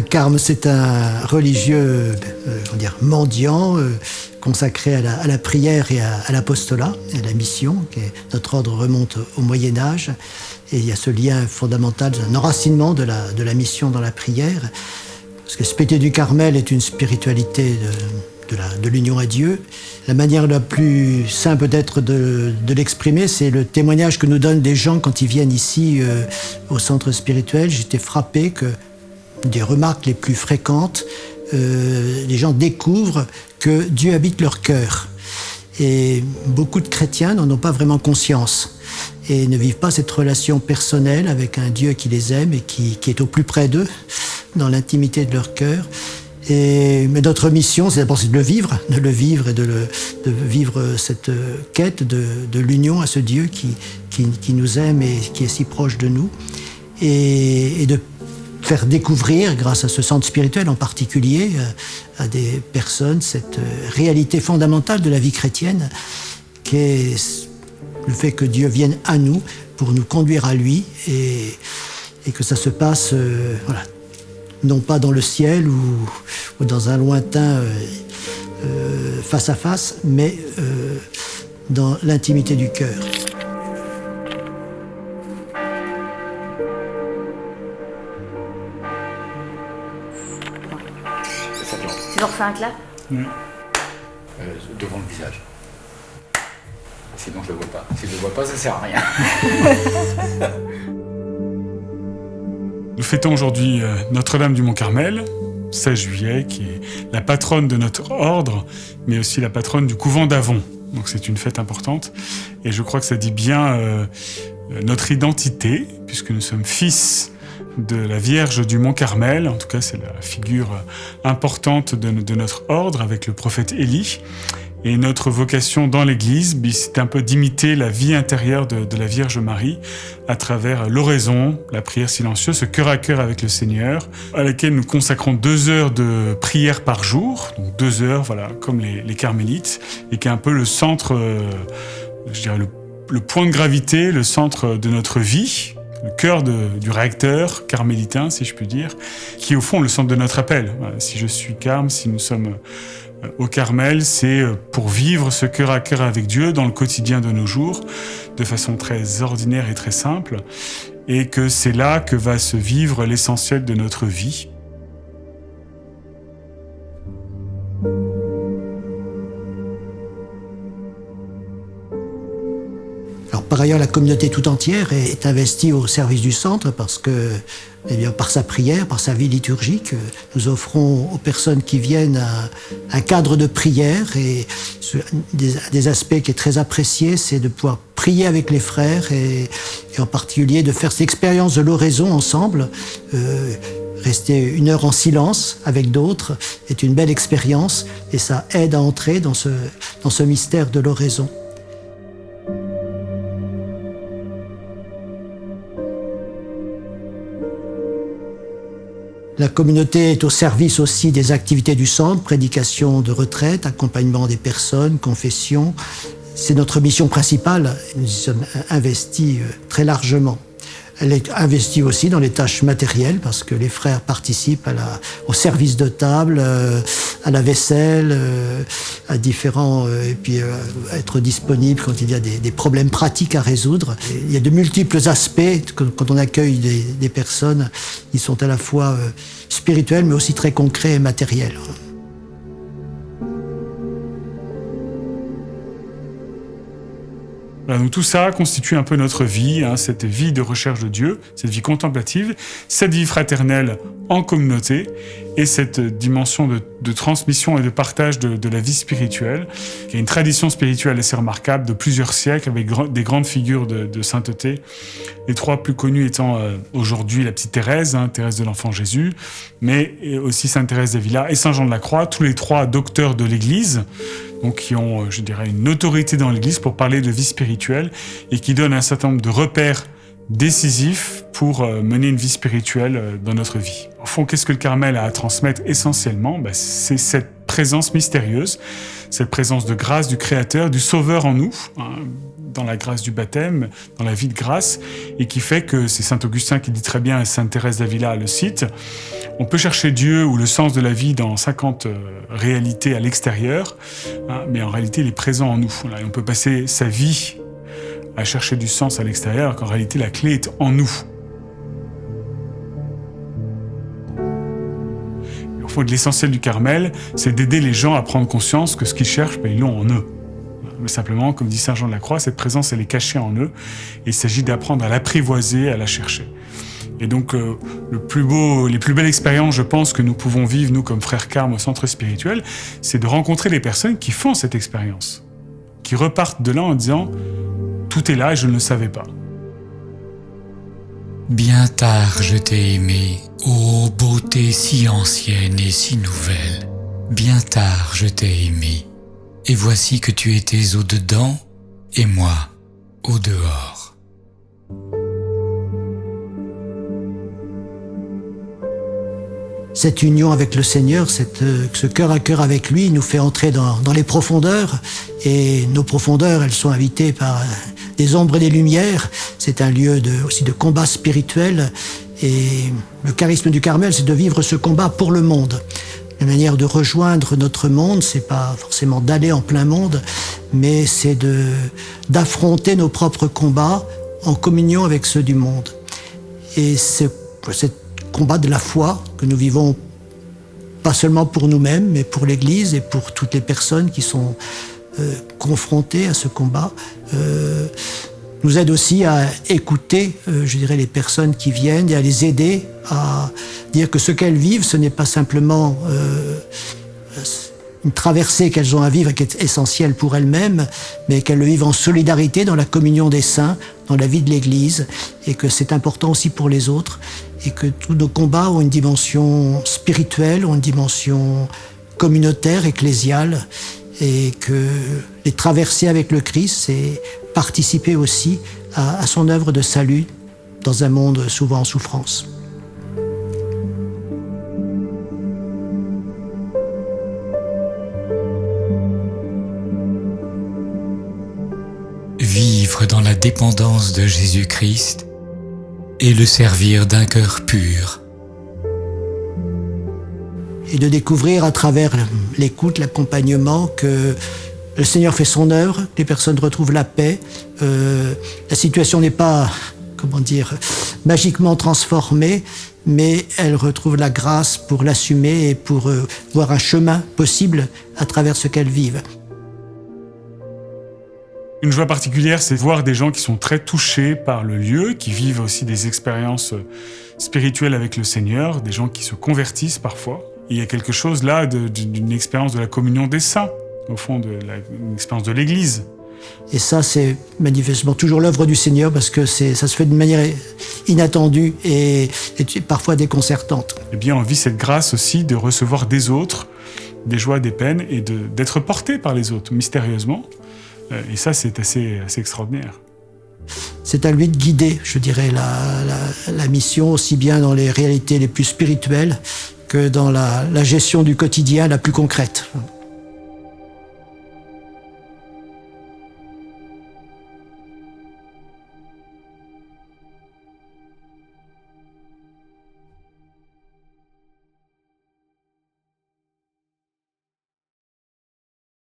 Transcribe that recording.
carme, c'est un religieux mendiant, consacré à la prière et à l'apostolat, et à la mission. Notre ordre remonte au Moyen-Âge. Et il y a ce lien fondamental, un enracinement de la mission dans la prière. Parce que ce Spirituel du Carmel est une spiritualité de l'union à Dieu. La manière la plus simple peut-être de l'exprimer, c'est le témoignage que nous donnent des gens quand ils viennent ici au centre spirituel. J'étais frappé que des remarques les plus fréquentes, les gens découvrent que Dieu habite leur cœur. Et beaucoup de chrétiens n'en ont pas vraiment conscience et ne vivent pas cette relation personnelle avec un Dieu qui les aime et qui est au plus près d'eux, dans l'intimité de leur cœur. Mais notre mission, c'est d'abord de le vivre et de vivre cette quête de l'union à ce Dieu qui nous aime et qui est si proche de nous, et de faire découvrir, grâce à ce centre spirituel en particulier, à des personnes cette réalité fondamentale de la vie chrétienne, qui est le fait que Dieu vienne à nous pour nous conduire à lui, et que ça se passe non pas dans le ciel ou dans un lointain face à face, mais dans l'intimité du cœur. 6h05 là ? Devant le visage. Sinon je le vois pas. Si je le vois pas, ça sert à rien. Nous fêtons aujourd'hui Notre-Dame du Mont-Carmel, 16 juillet, qui est la patronne de notre ordre, mais aussi la patronne du couvent d'Avon. Donc c'est une fête importante. Et je crois que ça dit bien notre identité, puisque nous sommes fils de la Vierge du Mont-Carmel. En tout cas, c'est la figure importante de notre ordre, avec le prophète Élie. Et notre vocation dans l'Église, c'est un peu d'imiter la vie intérieure de la Vierge Marie à travers l'oraison, la prière silencieuse, ce cœur à cœur avec le Seigneur, à laquelle nous consacrons 2 heures de prière par jour, donc 2 heures, voilà, comme les carmélites, et qui est un peu le centre, je dirais le point de gravité, le centre de notre vie, le cœur du réacteur carmélitain, si je puis dire, qui est au fond le centre de notre appel. Voilà, si je suis carme, si nous sommes au Carmel, c'est pour vivre ce cœur à cœur avec Dieu dans le quotidien de nos jours, de façon très ordinaire et très simple, et que c'est là que va se vivre l'essentiel de notre vie. Alors, par ailleurs, la communauté tout entière est investie au service du centre parce que, par sa prière, par sa vie liturgique, nous offrons aux personnes qui viennent un cadre de prière, et des aspects qui est très apprécié, c'est de pouvoir prier avec les frères et en particulier de faire cette expérience de l'oraison ensemble. Rester 1 heure en silence avec d'autres est une belle expérience et ça aide à entrer dans ce mystère de l'oraison. La communauté est au service aussi des activités du centre, prédication de retraite, accompagnement des personnes, confession. C'est notre mission principale. Nous y sommes investis très largement. Elle est investie aussi dans les tâches matérielles parce que les frères participent au service de table, à la vaisselle, à différents, et puis être disponible quand il y a des problèmes pratiques à résoudre. Et il y a de multiples aspects quand on accueille des personnes qui sont à la fois spirituels mais aussi très concrets et matériels. Voilà, donc tout ça constitue un peu notre vie, cette vie de recherche de Dieu, cette vie contemplative, cette vie fraternelle en communauté et cette dimension de transmission et de partage de la vie spirituelle. Il y a une tradition spirituelle assez remarquable de plusieurs siècles avec des grandes figures de sainteté. Les 3 plus connus étant aujourd'hui la petite Thérèse, Thérèse de l'Enfant Jésus, mais aussi Sainte Thérèse d'Avila et Saint Jean de la Croix, tous les 3 docteurs de l'Église, donc qui ont, je dirais, une autorité dans l'Église pour parler de vie spirituelle et qui donnent un certain nombre de repères décisifs pour mener une vie spirituelle dans notre vie. Au fond, qu'est-ce que le Carmel a à transmettre essentiellement ? C'est cette présence mystérieuse, cette présence de grâce du Créateur, du Sauveur en nous, dans la grâce du baptême, dans la vie de grâce, et qui fait que, c'est saint Augustin qui dit très bien, et sainte Thérèse d'Avila le cite, on peut chercher Dieu ou le sens de la vie dans 50 réalités à l'extérieur, hein, mais en réalité il est présent en nous. Voilà, et on peut passer sa vie à chercher du sens à l'extérieur, alors qu'en réalité la clé est en nous. Et au fond, l'essentiel du Carmel, c'est d'aider les gens à prendre conscience que ce qu'ils cherchent, ils l'ont en eux. Mais simplement, comme dit saint Jean de la Croix, cette présence, elle est cachée en eux, et il s'agit d'apprendre à l'apprivoiser, à la chercher. Et donc, les plus belles expériences, je pense, que nous pouvons vivre, nous, comme frères Carmes au centre spirituel, c'est de rencontrer les personnes qui font cette expérience, qui repartent de là en disant « Tout est là et je ne le savais pas ». Bien tard je t'ai aimé, ô beauté si ancienne et si nouvelle. Bien tard je t'ai aimé, et voici que tu étais au-dedans, et moi, au-dehors. Cette union avec le Seigneur, ce cœur à cœur avec lui, nous fait entrer dans les profondeurs. Et nos profondeurs, elles sont habitées par des ombres et des lumières. C'est un lieu aussi de combat spirituel. Et le charisme du Carmel, c'est de vivre ce combat pour le monde. La manière de rejoindre notre monde, c'est pas forcément d'aller en plein monde, mais c'est d'affronter nos propres combats en communion avec ceux du monde. Et c'est combat de la foi que nous vivons pas seulement pour nous-mêmes, mais pour l'Église et pour toutes les personnes qui sont confrontées à ce combat, nous aide aussi à écouter, je dirais, les personnes qui viennent et à les aider à dire que ce qu'elles vivent, ce n'est pas simplement une traversée qu'elles ont à vivre et qui est essentielle pour elles-mêmes, mais qu'elles le vivent en solidarité dans la communion des saints, dans la vie de l'Église, et que c'est important aussi pour les autres, et que tous nos combats ont une dimension spirituelle, ont une dimension communautaire, ecclésiale, et que les traverser avec le Christ, c'est participer aussi à son œuvre de salut dans un monde souvent en souffrance. Vivre dans la dépendance de Jésus-Christ et le servir d'un cœur pur. Et de découvrir à travers l'écoute, l'accompagnement, que le Seigneur fait son œuvre, que les personnes retrouvent la paix. La situation n'est pas, magiquement transformée, mais elles retrouvent la grâce pour l'assumer et pour voir un chemin possible à travers ce qu'elles vivent. Une joie particulière, c'est voir des gens qui sont très touchés par le lieu, qui vivent aussi des expériences spirituelles avec le Seigneur, des gens qui se convertissent parfois. Il y a quelque chose là d'une expérience de la communion des saints, au fond, une expérience de l'Église. Et ça, c'est manifestement toujours l'œuvre du Seigneur, parce que ça se fait d'une manière inattendue et parfois déconcertante. Eh bien, on vit cette grâce aussi de recevoir des autres, des joies, des peines, et d'être porté par les autres, mystérieusement. Et ça, c'est assez extraordinaire. C'est à lui de guider, je dirais, la mission, aussi bien dans les réalités les plus spirituelles que dans la gestion du quotidien la plus concrète.